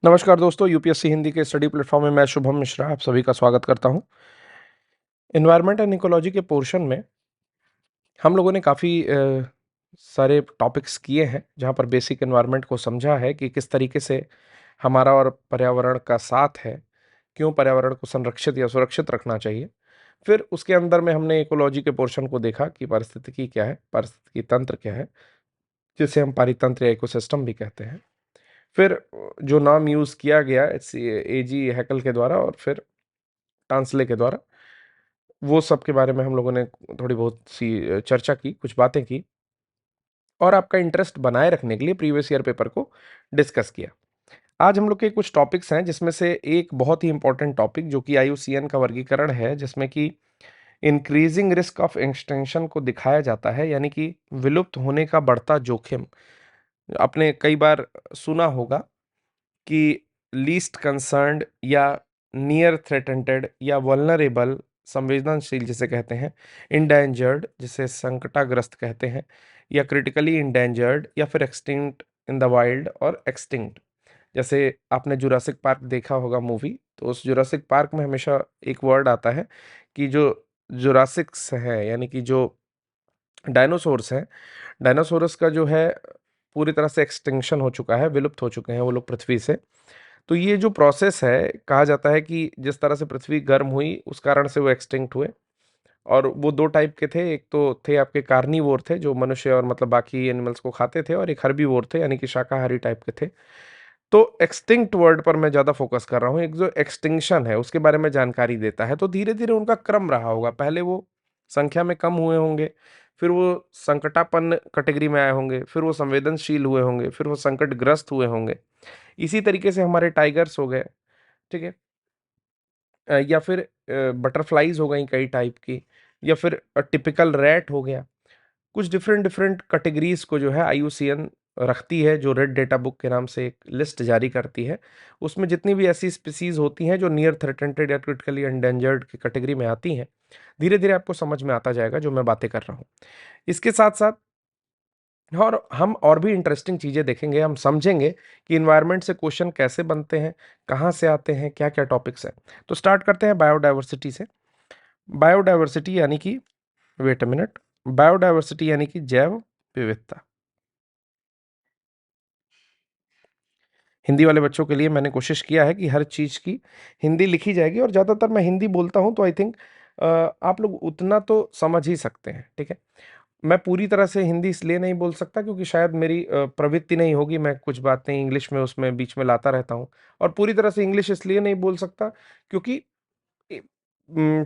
नमस्कार दोस्तों, यूपीएससी हिंदी के स्टडी प्लेटफॉर्म में मैं शुभम मिश्रा आप सभी का स्वागत करता हूं। एनवायरनमेंट एंड इकोलॉजी के पोर्शन में हम लोगों ने काफ़ी सारे टॉपिक्स किए हैं, जहां पर बेसिक एनवायरनमेंट को समझा है कि किस तरीके से हमारा और पर्यावरण का साथ है, क्यों पर्यावरण को संरक्षित या सुरक्षित रखना चाहिए। फिर उसके अंदर में हमने इकोलॉजी के पोर्शन को देखा कि पारिस्थितिकी क्या है, पारिस्थितिकी तंत्र क्या है, जिसे हम पारितंत्र या इकोसिस्टम भी कहते हैं। फिर जो नाम यूज़ किया गया एजी हैकल के द्वारा और फिर टांसले के द्वारा, वो सब के बारे में हम लोगों ने थोड़ी बहुत सी चर्चा की, कुछ बातें की और आपका इंटरेस्ट बनाए रखने के लिए प्रीवियस ईयर पेपर को डिस्कस किया। आज हम लोग के कुछ टॉपिक्स हैं, जिसमें से एक बहुत ही इंपॉर्टेंट टॉपिक जो कि आईयूसीएन का वर्गीकरण है, जिसमें कि इंक्रीजिंग रिस्क ऑफ एक्सटिंक्शन को दिखाया जाता है, यानी कि विलुप्त होने का बढ़ता जोखिम। आपने कई बार सुना होगा कि लीस्ट कंसर्न्ड या नियर थ्रेटेंटेड या वल्नरेबल संवेदनशील जिसे कहते हैं, इंडेंजर्ड जिसे संकटाग्रस्त कहते हैं, या क्रिटिकली इंडेंजर्ड या फिर एक्सटिंक्ट इन द वाइल्ड और एक्सटिंक्ट। जैसे आपने जुरासिक पार्क देखा होगा मूवी, तो उस जुरासिक पार्क में हमेशा एक वर्ड आता है कि जो जुरासिक्स है, यानी कि जो डायनासोर्स हैं, डायनासोरस का जो है पूरी तरह से एक्सटिंक्शन हो चुका है, विलुप्त हो चुके हैं वो लोग पृथ्वी से। तो ये जो प्रोसेस है, कहा जाता है कि जिस तरह से पृथ्वी गर्म हुई, उस कारण से वो एक्सटिंक्ट हुए। और वो 2 टाइप के थे, एक तो थे आपके कार्निवोर थे, जो मनुष्य और मतलब बाकी एनिमल्स को खाते थे, और एक हर्बीवोर थे, यानी कि शाकाहारी टाइप के थे। तो एक्सटिंक्ट वर्ड पर मैं ज़्यादा फोकस कर रहा हूँ, एक जो एक्सटिंक्शन है, उसके बारे में जानकारी देता है। तो धीरे-धीरे उनका क्रम रहा होगा, पहले वो संख्या में कम हुए होंगे, फिर वो संकटापन्न कैटेगरी में आए होंगे, फिर वो संवेदनशील हुए होंगे, फिर वो संकटग्रस्त हुए होंगे। इसी तरीके से हमारे टाइगर्स हो गए, ठीक है? या फिर बटरफ्लाइज़ हो गई कई टाइप की, या फिर टिपिकल रैट हो गया। कुछ डिफरेंट डिफरेंट कैटेगरीज़ को जो है आईयूसीएन रखती है, जो रेड डेटा बुक के नाम से एक लिस्ट जारी करती है। उसमें जितनी भी ऐसी स्पीशीज़ होती हैं जो नियर थ्रेटेंटेड या क्रिटिकली एंडेंजर्ड की कैटेगरी में आती हैं, धीरे-धीरे आपको समझ में आता जाएगा जो मैं बातें कर रहा हूँ। इसके साथ-साथ और हम और भी इंटरेस्टिंग चीज़ें देखेंगे, हम समझेंगे कि एनवायरनमेंट से क्वेश्चन कैसे बनते हैं, कहाँ से आते हैं, क्या-क्या टॉपिक्स हैं। तो स्टार्ट करते हैं बायोडायवर्सिटी से। बायोडायवर्सिटी यानी कि वेट अ मिनट, बायोडायवर्सिटी यानी कि जैव विविधता। हिंदी वाले बच्चों के लिए मैंने कोशिश किया है कि हर चीज़ की हिंदी लिखी जाएगी, और ज़्यादातर मैं हिंदी बोलता हूँ, तो आई थिंक आप लोग उतना तो समझ ही सकते हैं, ठीक है? मैं पूरी तरह से हिंदी इसलिए नहीं बोल सकता क्योंकि शायद मेरी प्रवृत्ति नहीं होगी, मैं कुछ बातें इंग्लिश में उसमें बीच में लाता रहता हूँ। और पूरी तरह से इंग्लिश इसलिए नहीं बोल सकता क्योंकि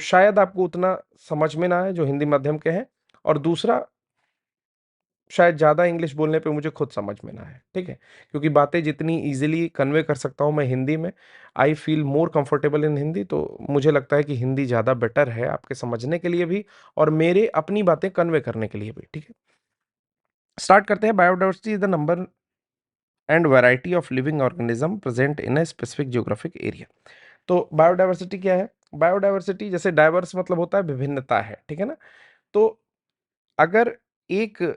शायद आपको उतना समझ में ना आए जो हिंदी माध्यम के हैं, और दूसरा शायद ज़्यादा इंग्लिश बोलने पे मुझे खुद समझ में ना आए, ठीक है? क्योंकि बातें जितनी ईज़िली कन्वे कर सकता हूँ मैं हिंदी में, I feel more comfortable in Hindi, तो मुझे लगता है कि हिंदी ज़्यादा बेटर है आपके समझने के लिए भी और मेरे अपनी बातें कन्वे करने के लिए भी, ठीक है? स्टार्ट करते हैं। Biodiversity is the number and variety of living organism present in a specific geographic area. तो बायोडायवर्सिटी क्या है? बायोडायवर्सिटी जैसे डाइवर्स मतलब होता है विभिन्नता है, ठीक है ना? तो अगर एक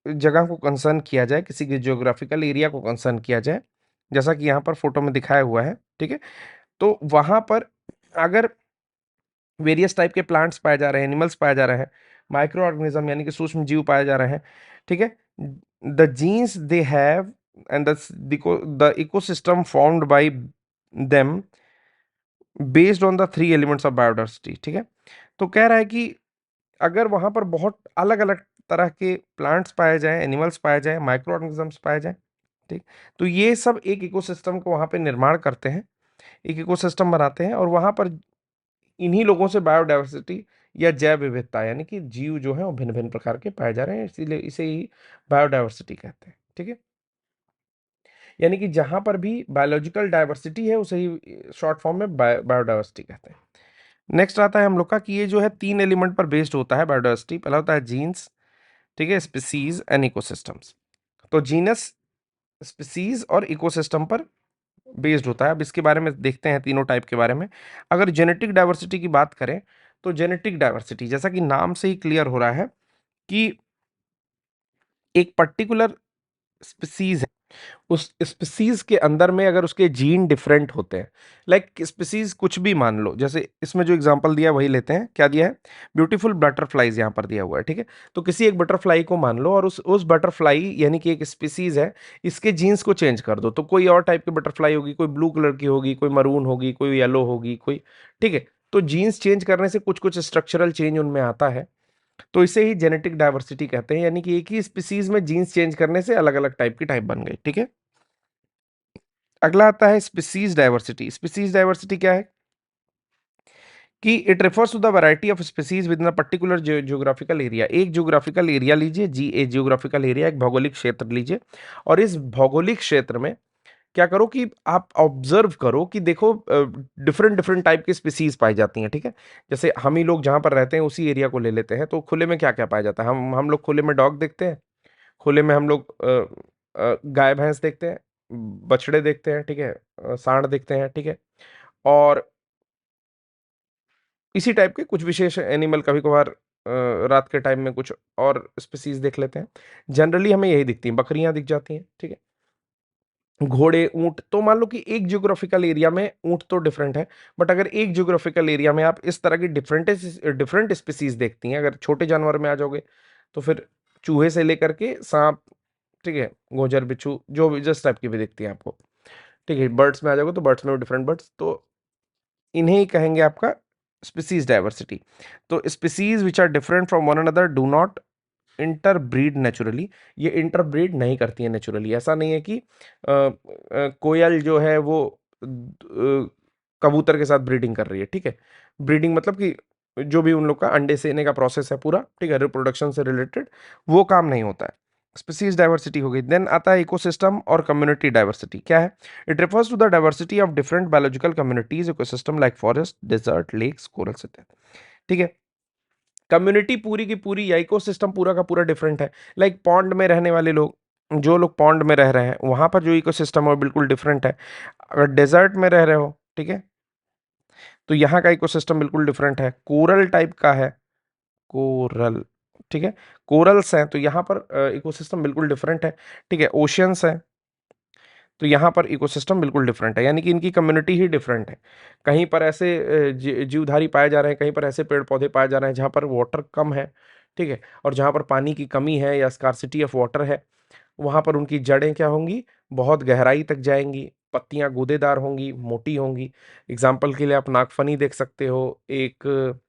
जगह को कंसर्न किया जाए, किसी के जियोग्राफिकल एरिया को कंसर्न किया जाए, जैसा कि यहाँ पर फ़ोटो में दिखाया हुआ है, ठीक है? तो वहाँ पर अगर वेरियस टाइप के प्लांट्स पाए जा रहे हैं, एनिमल्स पाए जा रहे हैं, माइक्रो ऑर्गेनिज़्म यानी कि सूक्ष्म जीव पाए जा रहे हैं, ठीक है? The genes they have and the ecosystem formed by them based on the 3 elements of biodiversity, ठीक है? तो कह रहा है कि अगर वहाँ पर बहुत अलग-अलग तरह के प्लांट्स पाए जाएँ, एनिमल्स पाए जाएँ, माइक्रो ऑर्गेनिज़म्स पाए जाएँ, ठीक? तो ये सब एक इकोसिस्टम को वहाँ पे निर्माण करते हैं, एक इकोसिस्टम बनाते हैं, और वहाँ पर इन्हीं लोगों से बायोडायवर्सिटी या जैव विविधता यानी कि जीव जो हैं वो भिन्न-भिन्न प्रकार के पाए जा रहे हैं, इसीलिए इसे ही बायोडायवर्सिटी कहते हैं, ठीक है? यानी कि जहाँ पर भी बायोलॉजिकल डायवर्सिटी है उसे ही शॉर्ट फॉर्म में बायोडायवर्सिटी कहते हैं। नेक्स्ट आता है हम लोग का कि ये जो है 3 एलिमेंट पर बेस्ड होता है बायोडायवर्सिटी। पहला होता है जीन्स, ठीक है? Species and ecosystems. तो जीनस, स्पीसीज़ और इकोसिस्टम पर बेस्ड होता है। अब इसके बारे में देखते हैं तीनों टाइप के बारे में। अगर जेनेटिक डाइवर्सिटी की बात करें, तो जेनेटिक डाइवर्सिटी जैसा कि नाम से ही क्लियर हो रहा है कि एक पर्टिकुलर स्पीसीज़ है, उस स्पीसीज के अंदर में अगर उसके जीन डिफरेंट होते हैं, लाइक स्पीसीज कुछ भी मान लो, जैसे इसमें जो एग्जांपल दिया है वही लेते हैं, क्या दिया है, ब्यूटीफुल बटरफ्लाईज यहाँ पर दिया हुआ है, ठीक है। तो किसी एक बटरफ्लाई को मान लो और उस बटरफ्लाई यानी कि एक स्पीसीज है, इसके जीन्स को चेंज कर दो तो कोई और टाइप की बटरफ्लाई होगी, कोई ब्लू कलर की होगी, कोई मरून होगी, कोई येलो होगी, कोई, ठीक है। तो जीन्स चेंज करने से कुछ कुछ स्ट्रक्चरल चेंज उनमें आता है, तो इसे ही जेनेटिक डाइवर्सिटी कहते हैं, यानी कि एक ही स्पीसीज में जीन्स चेंज करने से अलग अलग टाइप की टाइप बन गई, ठीक है। अगला आता है स्पीसीज डाइवर्सिटी। स्पीसीज डाइवर्सिटी क्या है कि it refers to the variety of species within a particular geographical area. एक जियोग्राफिकल एरिया लीजिए, जी ए जियोग्राफिकल एरिया, एक भौगोलिक क्षेत्र लीजिए, और इस भौगोलिक क्षेत्र में क्या करो कि आप ऑब्जर्व करो कि देखो डिफरेंट डिफरेंट टाइप की स्पीसीज पाई जाती हैं, ठीक है। जैसे हम ही लोग जहां पर रहते हैं उसी एरिया को ले लेते हैं, तो खुले में क्या क्या पाया जाता है, हम लोग खुले में डॉग देखते हैं, खुले में हम लोग गाय भैंस देखते हैं, बछड़े देखते हैं, ठीक है, सांड देखते हैं, ठीक है। और इसी टाइप के कुछ विशेष एनिमल कभी कभार रात के टाइम में कुछ और स्पीसीज देख लेते हैं। जनरली हमें यही दिखती हैं, बकरियां दिख जाती हैं, ठीक है, घोड़े, ऊंट। तो मान लो कि एक जियोग्राफिकल एरिया में ऊंट तो डिफरेंट है, बट अगर एक जियोग्राफिकल एरिया में आप इस तरह की डिफरेंट डिफरेंट स्पीसीज देखती हैं, अगर छोटे जानवर में आ जाओगे तो फिर चूहे से लेकर के सांप, ठीक है, गोजर, बिच्छू, जो भी जिस टाइप की भी दिखती है आपको, ठीक है। बर्ड्स में आ जाओगे तो बर्ड्स में भी डिफरेंट बर्ड्स, तो इन्हें ही कहेंगे आपका स्पीसीज डाइवर्सिटी। तो species which are different from one another do not interbreed naturally. ये इंटरब्रीड नहीं करती है नेचुरली। ऐसा नहीं है कि कोयल जो है वो कबूतर के साथ ब्रीडिंग कर रही है, ठीक है। ब्रीडिंग मतलब कि जो भी उन लोग का अंडे सेने का प्रोसेस है पूरा, ठीक है, रिप्रोडक्शन से रिलेटेड, वो काम नहीं होता है। स्पीसीज डाइवर्सिटी हो गई। देन आता है इकोसिस्टम और कम्युनिटी डाइवर्सिटी। क्या है? It refers to the diversity of different biological communities, ecosystem like forest, desert, lakes, corals इत्यादि, ठीक है। कम्युनिटी पूरी की पूरी या इकोसिस्टम पूरा का पूरा डिफरेंट है। लाइक पॉन्ड में रहने वाले लोग, जो लोग पॉन्ड में रह रहे हैं वहां पर जो इकोसिस्टम है वो बिल्कुल डिफरेंट है। अगर डेजर्ट में रह रहे हो, ठीक है, तो यहाँ का इकोसिस्टम बिल्कुल डिफरेंट है, कोरल टाइप का है, कोरल, ठीक है, कोरल्स हैं तो यहाँ पर इकोसिस्टम बिल्कुल डिफरेंट है, ठीक है। ओशियंस है तो यहाँ पर इकोसिस्टम बिल्कुल डिफरेंट है, यानी कि इनकी कम्युनिटी ही डिफरेंट है। कहीं पर ऐसे जीवधारी पाए जा रहे हैं, कहीं पर ऐसे पेड़ पौधे पाए जा रहे हैं जहाँ पर वाटर कम है, ठीक है, और जहाँ पर पानी की कमी है या स्कार्सिटी ऑफ वाटर है, वहाँ पर उनकी जड़ें क्या होंगी, बहुत गहराई तक जाएंगी, पत्तियां गूदेदार होंगी, मोटी होंगी। एग्जाम्पल के लिए आप नागफनी देख सकते हो, एक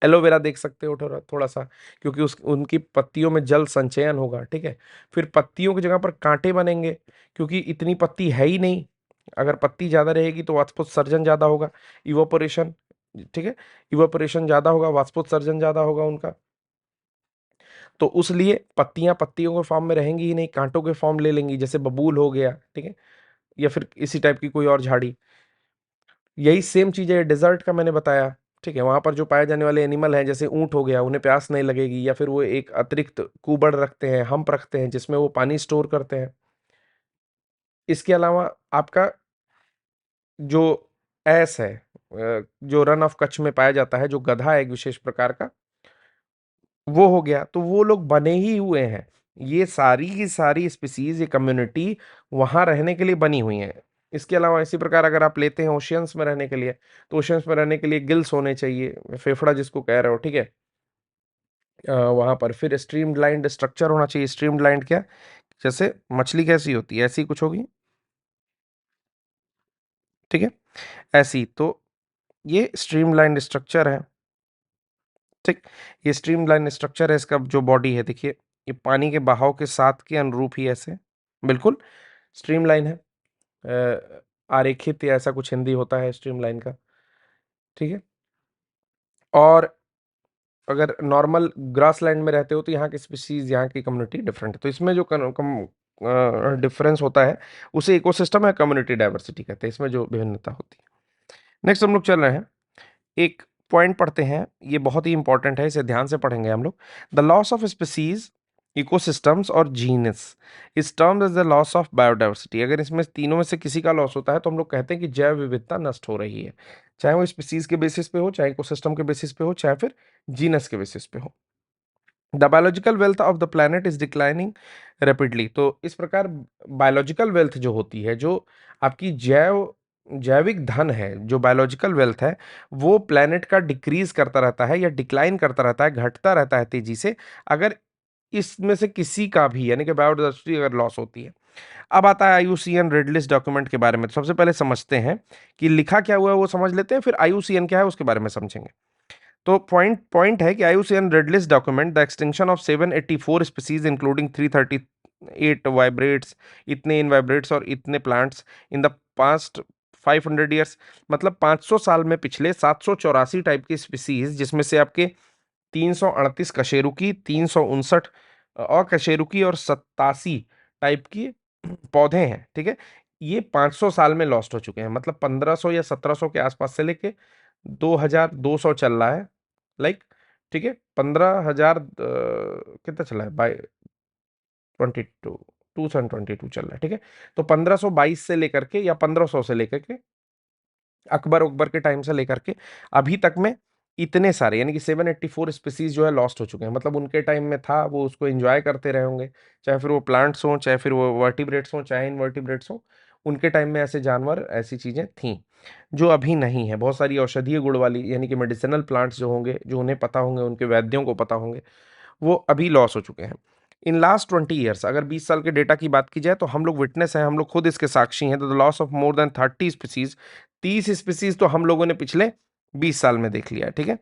एलोवेरा देख सकते हो थोड़ा थोड़ा सा, क्योंकि उस उनकी पत्तियों में जल संचयन होगा, ठीक है। फिर पत्तियों की जगह पर कांटे बनेंगे, क्योंकि इतनी पत्ती है ही नहीं। अगर पत्ती ज्यादा रहेगी तो वाष्पोत्सर्जन ज्यादा होगा, इवोपोरेशन, ठीक है, इवोपोरेशन ज्यादा होगा, वाष्पोत्सर्जन ज्यादा होगा उनका। तो उसलिए पत्तियां पत्तियों के फॉर्म में रहेंगी ही नहीं, कांटों के फॉर्म ले लेंगी, जैसे बबूल हो गया, ठीक है, या फिर इसी टाइप की कोई और झाड़ी। यही सेम चीज है डेजर्ट का मैंने बताया, ठीक है। वहां पर जो पाए जाने वाले एनिमल हैं, जैसे ऊंट हो गया, उन्हें प्यास नहीं लगेगी, या फिर वो एक अतिरिक्त कुबड़ रखते हैं, हम्प रखते हैं जिसमें वो पानी स्टोर करते हैं। इसके अलावा आपका जो ऐस है, जो रन ऑफ कच्छ में पाया जाता है, जो गधा है एक विशेष प्रकार का, वो हो गया, तो वो लोग बने ही हुए हैं। ये सारी की सारी स्पीसीज, ये कम्युनिटी वहां रहने के लिए बनी हुई है। इसके अलावा इसी प्रकार अगर आप लेते हैं ओशियंस में रहने के लिए, तो ओशियंस में रहने के लिए गिल्स होने चाहिए, फेफड़ा जिसको कह रहे हो, ठीक है। वहां पर फिर स्ट्रीमलाइंड स्ट्रक्चर होना चाहिए। स्ट्रीमलाइंड क्या? जैसे मछली कैसी होती है ऐसी कुछ होगी, ठीक है, ऐसी। तो ये स्ट्रीमलाइंड स्ट्रक्चर है, ठीक। ये स्ट्रीमलाइन स्ट्रक्चर है, इसका जो बॉडी है देखिए, ये पानी के बहाव के साथ के अनुरूप ही ऐसे बिल्कुल स्ट्रीमलाइन है। आरेखित या ऐसा कुछ हिंदी होता है स्ट्रीमलाइन का, ठीक है। और अगर नॉर्मल ग्रास लैंड में रहते हो तो यहाँ की स्पीसीज, यहाँ की कम्युनिटी डिफरेंट है। तो इसमें जो डिफरेंस होता है उसे इकोसिस्टम या कम्युनिटी डाइवर्सिटी कहते हैं, इसमें जो विभिन्नता होती है। नेक्स्ट हम लोग चल रहे हैं, एक पॉइंट पढ़ते हैं, ये बहुत ही इंपॉर्टेंट है, इसे ध्यान से पढ़ेंगे हम लोग। The loss of species, ecosystems और genes is termed as the loss of biodiversity. अगर इसमें तीनों में से किसी का लॉस होता है तो हम लोग कहते हैं कि जैव विविधता नष्ट हो रही है, चाहे वो स्पीसीज के बेसिस पे हो, चाहे इकोसिस्टम के बेसिस पे हो, चाहे फिर जीनस के बेसिस पे हो। The biological wealth of the planet is declining rapidly. तो इस प्रकार बायोलॉजिकल वेल्थ जो होती है, जो आपकी जैविक धन है, जो बायोलॉजिकल वेल्थ है, वो प्लैनेट का डिक्रीज करता रहता है या डिक्लाइन करता रहता है, घटता रहता है तेजी से, अगर इसमें से किसी का भी यानी कि बायोडाइवर्सिटी अगर लॉस होती है। अब आता है आईयूसीएन रेड लिस्ट डॉक्यूमेंट के बारे में। तो सबसे पहले समझते हैं कि लिखा क्या हुआ है, वो समझ लेते हैं, फिर आईयूसीएन क्या है उसके बारे में समझेंगे। तो पॉइंट पॉइंट है कि IUCN red list document the extinction of 784 species including 338 vibrates, इतने इनवाइब्रेट्स और इतने plants in the past 500 years, मतलब 500 साल में पिछले 784 टाइप की स्पीसीज, जिसमें से आपके 338 कशेरुकी, 359 अकशेरुकी और 87 टाइप की पौधे हैं। ठीक है, ये 500 साल में लॉस्ट हो चुके हैं, मतलब 1500 या 1700 के आसपास से लेके 2200 चल रहा है, लाइक। ठीक है, 15,000 कितना चला है बाय 22, 2022 चल रहा है। ठीक है, तो 1522 से लेकर के या 1500 से लेकर के अकबर उकबर के टाइम से लेकर के अभी तक में इतने सारे यानी कि 784 स्पीसीज जो है लॉस्ट हो चुके हैं। मतलब उनके टाइम में था, वो उसको एंजॉय करते रहे होंगे, चाहे फिर वो प्लांट्स हों, चाहे फिर वो वर्टिब्रेट्स हों, चाहे इनवर्टिब्रेट्स हों। उनके टाइम में ऐसे जानवर, ऐसी चीजें थीं जो अभी नहीं है। बहुत सारी औषधीय गुण वाली यानी कि मेडिसिनल प्लांट्स जो होंगे, जो उन्हें पता होंगे, उनके वैद्यों को पता होंगे, वो अभी लॉस हो चुके हैं। इन लास्ट 20 ईयर्स, अगर 20 साल के डेटा की बात की जाए, तो हम लोग विटनेस हैं, हम लोग खुद इसके साक्षी हैं। The loss of more than 30 species, 30 species तो हम लोगों ने पिछले 20 साल में देख लिया है। ठीक है,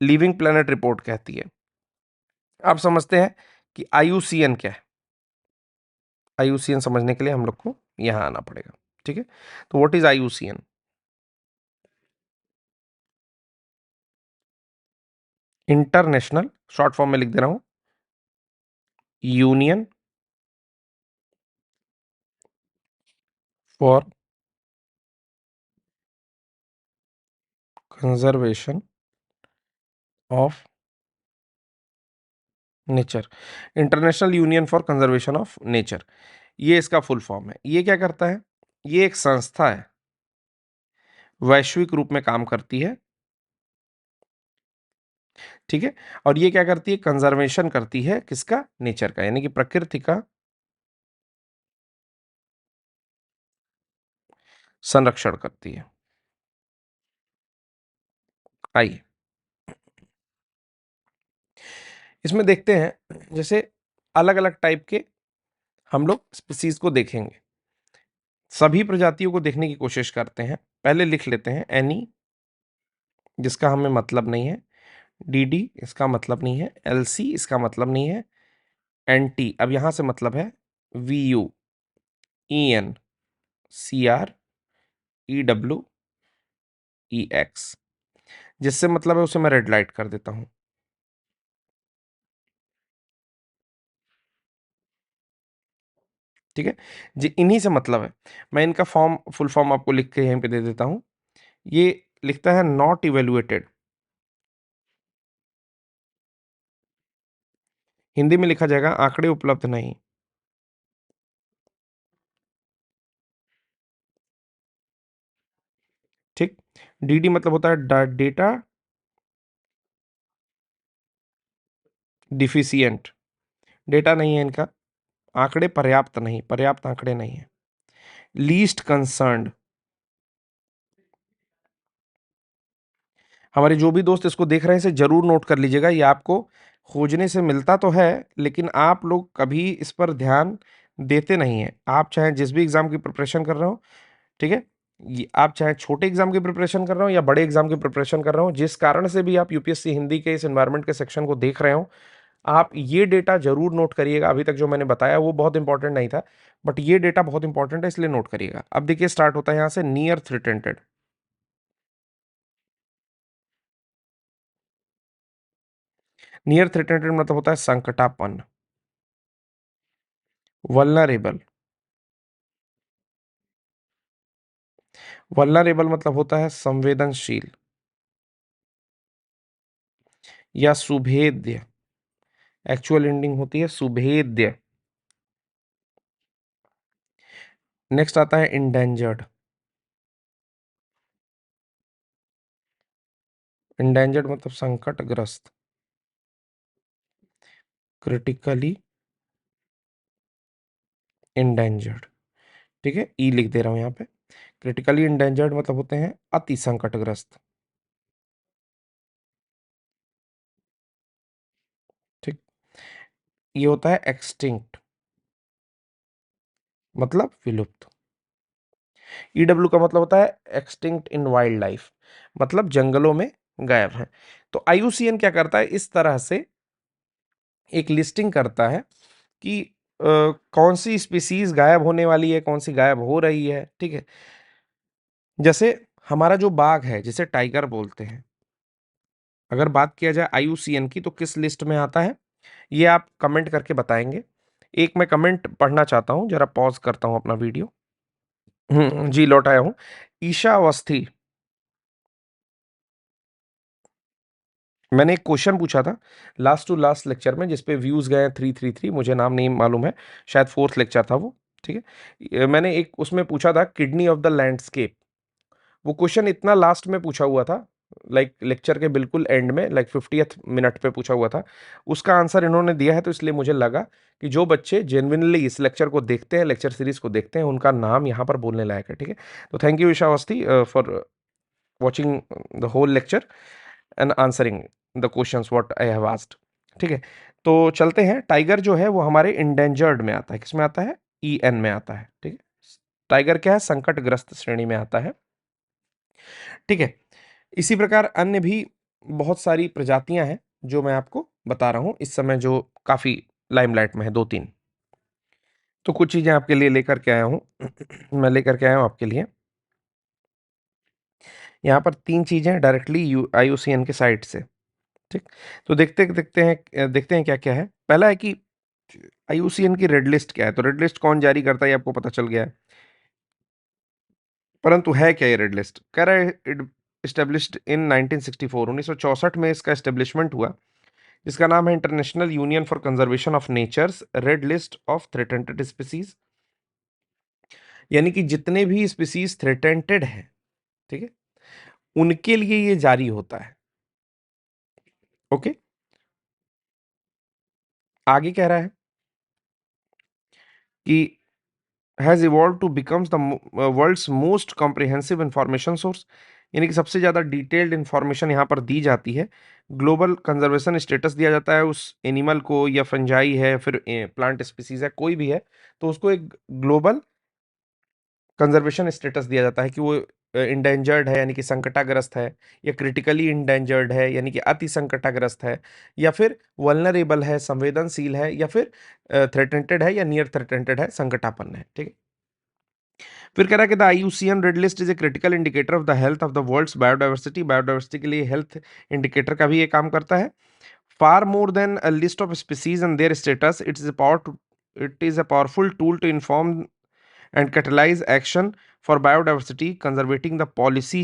लिविंग प्लेनेट रिपोर्ट कहती है। अब समझते हैं कि आईयूसीएन क्या है। आईयूसीएन समझने के लिए हम लोग को यहां आना पड़ेगा। ठीक है, तो what is IUCN? International, short form में लिख दे रहा हूं, union for conservation of nature. International union for conservation of nature, ये इसका फुल फॉर्म है। ये क्या करता है? ये एक संस्था है, वैश्विक रूप में काम करती है। ठीक है, और ये क्या करती है? कंजर्वेशन करती है किसका? नेचर का, यानी कि प्रकृति का संरक्षण करती है। आइए इसमें देखते हैं, जैसे अलग अलग टाइप के हम लोग स्पीसीज को देखेंगे, सभी प्रजातियों को देखने की कोशिश करते हैं। पहले लिख लेते हैं एनी, जिसका हमें मतलब नहीं है, डीडी इसका मतलब नहीं है, एलसी इसका मतलब नहीं है, एनटी अब यहां से मतलब है, VU, EN, CR, EW, EX, जिससे मतलब है उसे मैं रेड लाइट कर देता हूं। ठीक है जी, इन्हीं से मतलब है। मैं इनका फॉर्म, फुल फॉर्म आपको लिख के यहीं पे दे देता हूं। ये लिखता है नॉट इवेल्युएटेड, हिंदी में लिखा जाएगा आंकड़े उपलब्ध नहीं। ठीक, डीडी मतलब होता है डेटा डिफिशियंट, डेटा नहीं है इनका, आंकड़े पर्याप्त नहीं, पर्याप्त आंकड़े नहीं है। लीस्ट कंसर्न्ड, हमारे जो भी दोस्त इसको देख रहे हैं इसे जरूर नोट कर लीजिएगा। ये आपको खोजने से मिलता तो है, लेकिन आप लोग कभी इस पर ध्यान देते नहीं हैं। आप चाहे जिस भी एग्जाम की प्रिपरेशन कर रहे हो, ठीक है, ये आप चाहे छोटे एग्जाम की प्रिपरेशन कर रहे हो या बड़े एग्जाम की प्रिपरेशन कर रहे हो, जिस कारण से भी आप यूपीएससी हिंदी के इस एनवायरनमेंट के सेक्शन को देख रहे हो, आप ये डेटा जरूर नोट करिएगा। अभी तक जो मैंने बताया वो बहुत इंपॉर्टेंट नहीं था, बट ये डेटा बहुत इंपॉर्टेंट है, इसलिए नोट करिएगा। अब देखिए स्टार्ट होता है यहां से, नियर थ्रेटेंटेड। नियर थ्रेटेंटेड मतलब होता है संकटापन्न। वल्नरेबल, वल्नरेबल मतलब होता है संवेदनशील या सुभेद्य। एक्चुअल एंडिंग होती है सुभेद्य। नेक्स्ट आता है इंडेंजर्ड। इंडेंजर्ड मतलब संकटग्रस्त। Critically endangered. ठीक है, ई लिख दे रहा हूं यहां पे। क्रिटिकली इंडेंजर्ड मतलब होते हैं अति संकटग्रस्त। ठीक। ये होता है एक्सटिंक्ट, मतलब विलुप्त। ईडब्ल्यू का मतलब होता है एक्सटिंक्ट इन वाइल्ड लाइफ, मतलब जंगलों में गायब है। तो आईयूसीएन क्या करता है, इस तरह से एक लिस्टिंग करता है कि कौन सी स्पीसीज गायब होने वाली है, कौन सी गायब हो रही है। ठीक है, जैसे हमारा जो बाघ है जिसे टाइगर बोलते हैं, अगर बात किया जाए आईयूसीएन की तो किस लिस्ट में आता है, ये आप कमेंट करके बताएंगे। एक मैं कमेंट पढ़ना चाहता हूं, जरा पॉज करता हूं अपना वीडियो। जी लौट आया हूं। ईशा अवस्थी, मैंने एक क्वेश्चन पूछा था लास्ट टू लास्ट लेक्चर में जिसपे व्यूज गए 333, मुझे नाम नहीं मालूम है, शायद फोर्थ लेक्चर था वो। ठीक है, मैंने एक उसमें पूछा था किडनी ऑफ द लैंडस्केप। वो क्वेश्चन इतना लास्ट में पूछा हुआ था, लाइक लेक्चर के बिल्कुल एंड में, लाइक 50th मिनट पे पूछा हुआ था। उसका आंसर इन्होंने दिया है, तो इसलिए मुझे लगा कि जो बच्चे जेन्युइनली इस लेक्चर को देखते हैं, लेक्चर सीरीज को देखते हैं, उनका नाम यहाँ पर बोलने लायक है। ठीक है, तो thank you Isha Awasthi for watching the whole lecture and answering the questions what I have asked. ठीक है, तो चलते हैं। टाइगर जो है वो हमारे इंडेंजर्ड में आता है, किसमें आता है, EN में आता है। ठीक है, टाइगर क्या है, संकटग्रस्त श्रेणी में आता है। ठीक है, इसी प्रकार अन्य भी बहुत सारी प्रजातियां हैं जो मैं आपको बता रहा हूं इस समय, जो काफी लाइमलाइट में है, दो तीन। तो कुछ चीजें आपके लिए लेकर के आया हूं। मैं लेकर के आया हूं आपके लिए यहाँ पर तीन चीजें डायरेक्टली IUCN के साइट से। ठीक, तो देखते हैं क्या क्या है। पहला है कि IUCN की रेड लिस्ट क्या है। तो रेड लिस्ट कौन जारी करता है ये आपको पता चल गया है, परंतु है क्या ये रेड लिस्ट। कह रहा है इस्टेब्लिश्ड इन 1964, 1964 में इसका एस्टेब्लिशमेंट हुआ, जिसका नाम है international union for conservation of nature's red list of threatened species. यानी कि जितने भी स्पीसीज थ्रेटेंटेड हैं, ठीक है, उनके लिए ये जारी होता है। ओके, आगे कह रहा है कि has evolve to becomes the world's most comprehensive information source. यानी कि सबसे ज्यादा डिटेल्ड इंफॉर्मेशन यहाँ पर दी जाती है। ग्लोबल कंजर्वेशन स्टेटस दिया जाता है उस एनिमल को, या फंजाई है, फिर प्लांट स्पीसीज है, कोई भी है, तो उसको एक ग्लोबल कंजर्वेशन स्टेटस दिया जाता है कि वो इंडेंजर्ड है यानी कि संकटाग्रस्त है, या क्रिटिकली इंडेंजर्ड है यानी कि अति संकटाग्रस्त है, या फिर वल्नरेबल है, संवेदनशील है, या फिर थ्रेटेंटेड है या नियर थ्रेटेंटेड है, संकटापन्न है। ठीक है, फिर कह रहा है कि the IUCN red list is a critical indicator of the health of the world's biodiversity. Biodiversity के लिए हेल्थ इंडिकेटर का भी ये काम करता है। For more than a list of species and their status, it is a powerful tool to inform and catalyze action for biodiversity conservating the policy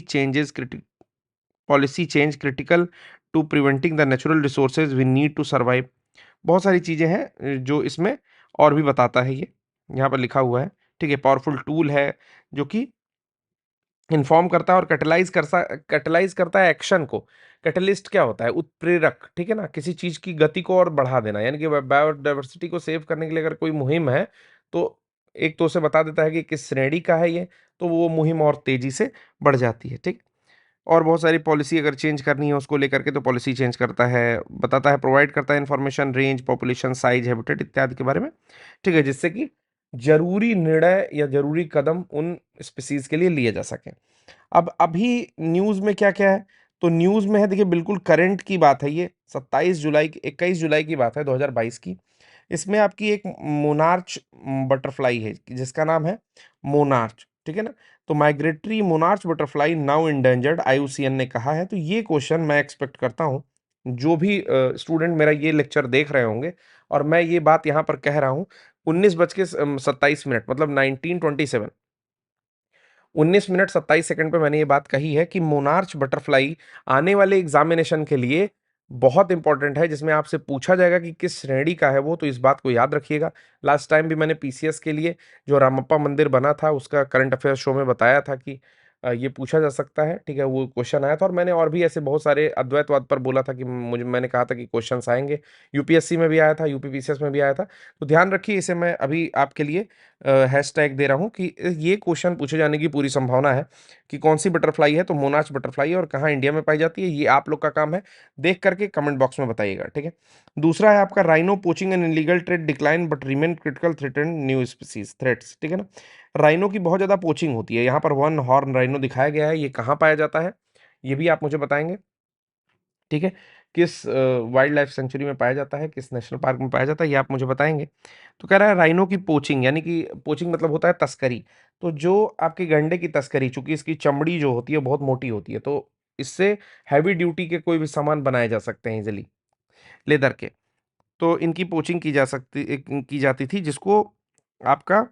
change critical to preventing the natural resources we need to survive। बहुत सारी चीजें हैं जो इसमें और भी बताता है, ये यहाँ पर लिखा हुआ है। ठीक है, पावरफुल टूल है जो कि इन्फॉर्म करता है और कैटलाइज करता है एक्शन को। कैटलिस्ट क्या होता है, उत्प्रेरक। ठीक है ना, किसी चीज की गति को और बढ़ा देना, यानी कि बायोडाइवर्सिटी को सेव करने के लिए अगर कोई मुहिम है, तो एक तो उसे बता देता है कि किस श्रेणी का है ये, तो वो मुहिम और तेजी से बढ़ जाती है। ठीक, और बहुत सारी पॉलिसी अगर चेंज करनी है उसको लेकर के, तो पॉलिसी चेंज करता है, बताता है, प्रोवाइड करता है information, range, population size, habitat इत्यादि के बारे में। ठीक है, जिससे कि जरूरी निर्णय या जरूरी कदम उन स्पीसीज के लिए लिए जा सके। अब अभी न्यूज में क्या क्या है, तो न्यूज में है, देखिए बिल्कुल करंट की बात है ये, 21 जुलाई की बात है 2022 की। इसमें आपकी एक मोनार्च बटरफ्लाई है जिसका नाम है मोनार्च। ठीक है ना, तो migratory monarch butterfly now endangered, IUCN ने कहा है। तो ये क्वेश्चन मैं एक्सपेक्ट करता हूँ जो भी स्टूडेंट मेरा ये लेक्चर देख रहे होंगे, और मैं ये बात यहाँ पर कह रहा हूँ 19:27 मतलब 19:27, 19 मिनट 27 सेकंड पे मैंने ये बात कही है कि मोनार्च बटरफ्लाई आने वाले एग्जामिनेशन के लिए बहुत इंपॉर्टेंट है, जिसमें आपसे पूछा जाएगा कि किस श्रेणी का है वो, तो इस बात को याद रखिएगा। लास्ट टाइम भी मैंने PCS के लिए जो रामप्पा मंदिर बना था उसका करंट अफेयर शो में बताया था कि ये पूछा जा सकता है, ठीक है। वो क्वेश्चन आया था और मैंने और भी ऐसे बहुत सारे अद्वैतवाद पर बोला था कि मुझे, मैंने कहा था कि क्वेश्चंस आएंगे, यूपीएससी में भी आया था, यूपीपीसीएस में भी आया था। तो ध्यान रखिए, इसे मैं अभी आपके लिए हैशटैग दे रहा हूँ कि ये क्वेश्चन पूछे जाने की पूरी संभावना है कि कौन सी बटरफ्लाई है, तो मोनाच बटरफ्लाई है और कहाँ इंडिया में पाई जाती है, ये आप लोग का काम है देख करके कमेंट बॉक्स में बताइएगा, ठीक है। दूसरा है आपका rhino poaching and illegal trade decline but remain critical threatened new species threats, ठीक है ना। राइनो की बहुत ज्यादा पोचिंग होती है, यहाँ पर वन हॉर्न राइनो दिखाया गया है, ये कहाँ पाया जाता है ये भी आप मुझे बताएंगे, ठीक है। किस वाइल्ड लाइफ सेंचुरी में पाया जाता है, किस नेशनल पार्क में पाया जाता है, ये आप मुझे बताएंगे। तो कह रहा है राइनो की पोचिंग, यानी कि पोचिंग मतलब होता है तस्करी। तो जो आपके गंडे की तस्करी, चूंकि इसकी चमड़ी जो होती है बहुत मोटी होती है, तो इससे हैवी ड्यूटी के कोई भी सामान बनाए जा सकते हैं इजिली, लेदर के। तो इनकी पोचिंग की जाती थी, जिसको आपका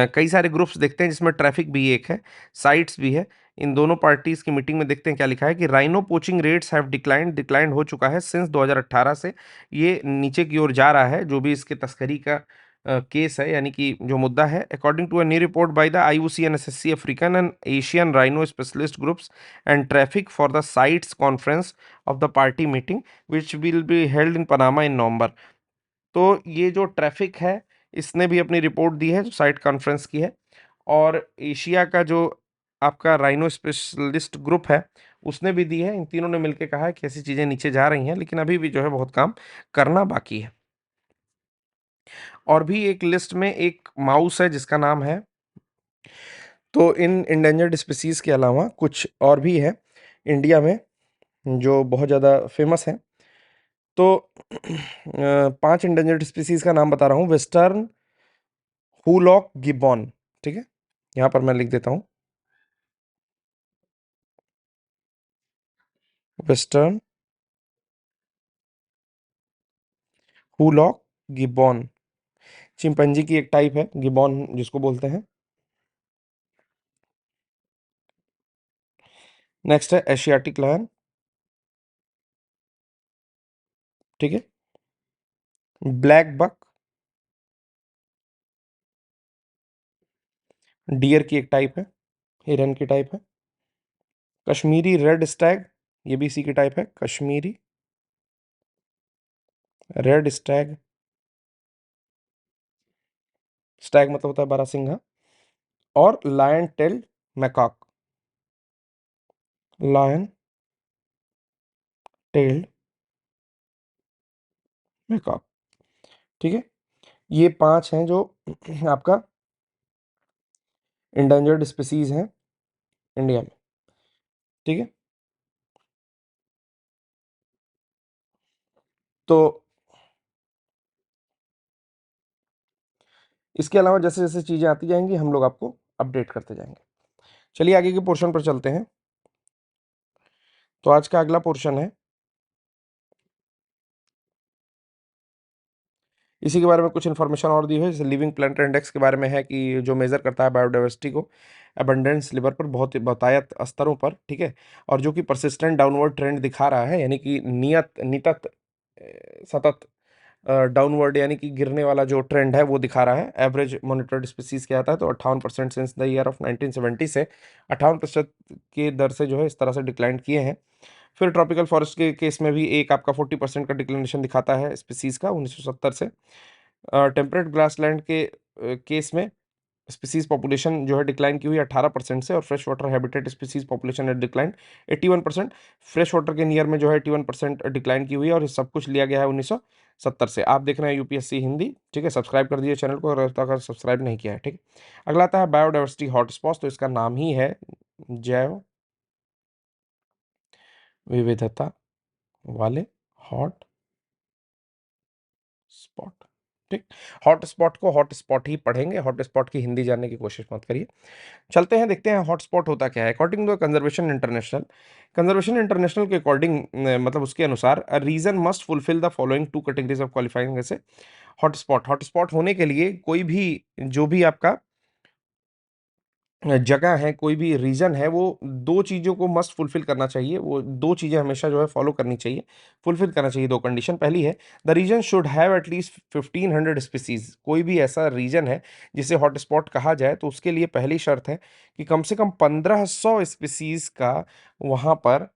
कई सारे ग्रुप्स देखते हैं, जिसमें ट्रैफिक भी एक है, साइट्स भी है। इन दोनों पार्टीज की मिटिंग में देखते हैं क्या लिखा है कि rhino poaching rates have declined हो चुका है सिंस 2018 से, ये नीचे की ओर जा रहा है, जो भी इसके तस्करी का केस है, यानी कि जो मुद्दा है। According to a new report by the IUCN SSC African and Asian rhino specialist groups and traffic for the CITES conference of the party meeting which will be held in Panama in November. तो ये जो traffic है, इसने भी अपनी report दी है, जो site conference की है। और एशिया का जो आपका राइनो स्पेशलिस्ट ग्रुप है, उसने भी दी है। इन तीनों ने मिलकर कहा है कि ऐसी चीजें नीचे जा रही हैं, लेकिन अभी भी जो है बहुत काम करना बाकी है। और भी एक लिस्ट में एक माउस है जिसका नाम है, तो इन इंडेंजर्ड स्पीसीज के अलावा कुछ और भी है इंडिया में जो बहुत ज़्यादा फेमस है। तो 5 इंडेंजर्ड स्पीसीज का नाम बता रहा हूँ। वेस्टर्न हुलॉक गिब्बॉन, ठीक है, यहाँ पर मैं लिख देता हूँ, वेस्टर्न हुलॉक गिब्बॉन, चिंपैंजी की एक टाइप है गिब्बॉन जिसको बोलते हैं। नेक्स्ट है एशियाटिक लायन, ठीक है। ब्लैक बक, डियर की एक टाइप है, हिरन की टाइप है। कश्मीरी रेड स्टैग, ये भी इसी की टाइप है, कश्मीरी रेड स्टैग। स्टैग मतलब होता है बारहसिंघा। और lion tail macaque, lion tailed macaque, ठीक है। ये 5 हैं जो आपका इंडेंजर्ड स्पीसीज हैं इंडिया में, ठीक है। तो इसके अलावा जैसे जैसे चीजें आती जाएंगी हम लोग आपको अपडेट करते जाएंगे। चलिए आगे के पोर्शन पर चलते हैं। तो आज का अगला पोर्शन है, इसी के बारे में कुछ इन्फॉर्मेशन और दी है, जैसे लिविंग प्लांट इंडेक्स के बारे में है कि जो मेजर करता है बायोडाइवर्सिटी को अबंडेंस लेवल पर बहुत बतायत स्तरों पर, ठीक है। और जो कि परसिस्टेंट डाउनवर्ड ट्रेंड दिखा रहा है, यानी कि नितत सतत डाउनवर्ड, यानी कि गिरने वाला जो ट्रेंड है वो दिखा रहा है। एवरेज मॉनिटर्ड स्पीसीज क्या आता है, तो 58% सिंस द ईयर ऑफ 1970 से 58% के दर से जो है इस तरह से डिक्लाइन किए हैं। फिर ट्रॉपिकल फॉरेस्ट के केस में भी एक आपका 40% का डिक्लिनेशन दिखाता है स्पीसीज का 1970 से। टेम्परेट ग्रासलैंड के केस में स्पीसीज पॉपुलेशन जो है डिक्लाइन की हुई 18% से, और fresh water habitat species population है डिक्लाइन 81%। फ्रेश वाटर के नियर में जो है 81% डिक्लाइन की हुई है, और ये सब कुछ लिया गया है 1970 से। आप देख रहे हैं यूपीएससी हिंदी, ठीक है। सब्सक्राइब कर दीजिए चैनल को अगर सब्सक्राइब नहीं किया है, ठीक है। अगला आता है बायोडाइवर्सिटी हॉटस्पॉट, तो इसका नाम ही है जैव विविधता वाले हॉट स्पॉट, ठीक। हॉट स्पॉट को हॉट स्पॉट ही पढ़ेंगे, हॉट स्पॉट की हिंदी जानने की कोशिश मत करिए। चलते हैं, देखते हैं हॉट स्पॉट होता क्या है। अकॉर्डिंग टू कंजर्वेशन इंटरनेशनल के अकॉर्डिंग, मतलब उसके अनुसार, a region must fulfil the following 2 categories of qualifying जैसे हॉटस्पॉट। हॉटस्पॉट होने के लिए कोई भी, जो भी आपका जगह है, कोई भी रीजन है, वो 2 चीज़ों को मस्ट फुलफिल करना चाहिए। वो 2 चीज़ें हमेशा जो है फॉलो करनी चाहिए, फुलफिल करना चाहिए 2 कंडीशन। पहली है, the region should have at least 1500 species. कोई भी ऐसा रीजन है जिसे हॉटस्पॉट कहा जाए, तो उसके लिए पहली शर्त है कि कम से कम 1500 स्पीशीज़ का वहाँ पर,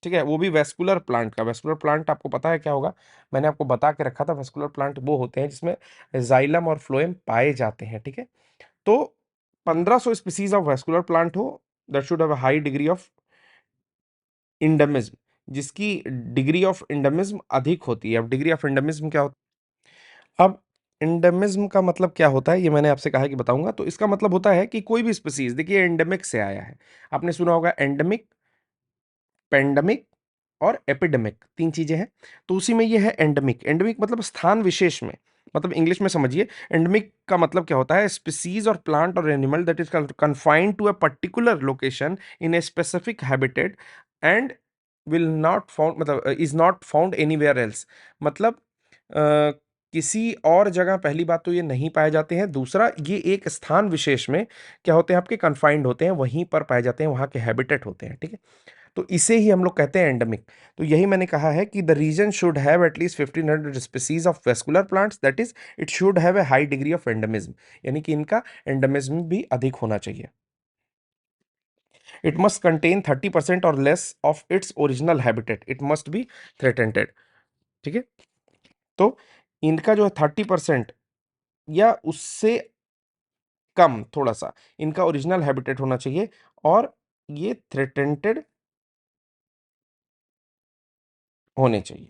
ठीक है, वो भी वेस्कुलर प्लांट का। वेस्कुलर प्लांट आपको पता है क्या होगा? मैंने आपको बता के रखा था, वेस्कुलर प्लांट वो होते हैं जिसमें जाइलम और फ्लोएम पाए जाते हैं, ठीक है? तो 1500 स्पीसीज ऑफ वेस्कुलर प्लांट हो, that should have a high degree of endemism, जिसकी डिग्री ऑफ इंडेमिज्म अधिक होती है। अब डिग्री ऑफ इंडेमिज्म क्या होता है? अब इंडेमिज्म का मतलब क्या होता है, ये मैंने आपसे कहा कि बताऊंगा। तो इसका मतलब होता है कि कोई भी स्पीसीज, देखिए एंडेमिक से आया है, आपने सुना होगा एंडेमिक, पेंडेमिक और एपिडेमिक, 3 चीजें हैं। तो उसी में ये है एंडेमिक। एंडेमिक मतलब स्थान विशेष में, मतलब इंग्लिश में समझिए, एंडेमिक का मतलब क्या होता है? स्पीसीज और प्लांट और animal that is confined to a particular location in a specific habitat and will not found, मतलब is not found anywhere else. मतलब किसी और जगह, पहली बात तो ये नहीं पाए जाते हैं, दूसरा ये एक स्थान विशेष में क्या होते हैं? आपके कन्फाइंड होते हैं, वहीं पर पाए जाते हैं, वहां के हैबिटेट होते हैं, ठीक है? तो इसे ही हम लोग कहते हैं एंडेमिक। तो यही मैंने कहा है कि the region should have at least 1500 species of vascular plants, that is it should have a high degree of endemism, यानी कि इनका एंडेमिज्म भी अधिक होना चाहिए। इट मस्ट कंटेन 30% और less of its original habitat, it must be threatened, ठीक है? तो इनका जो है 30% या उससे कम थोड़ा सा इनका ओरिजिनल हैबिटेट होना चाहिए, और ये थ्रेटेंटेड होने चाहिए।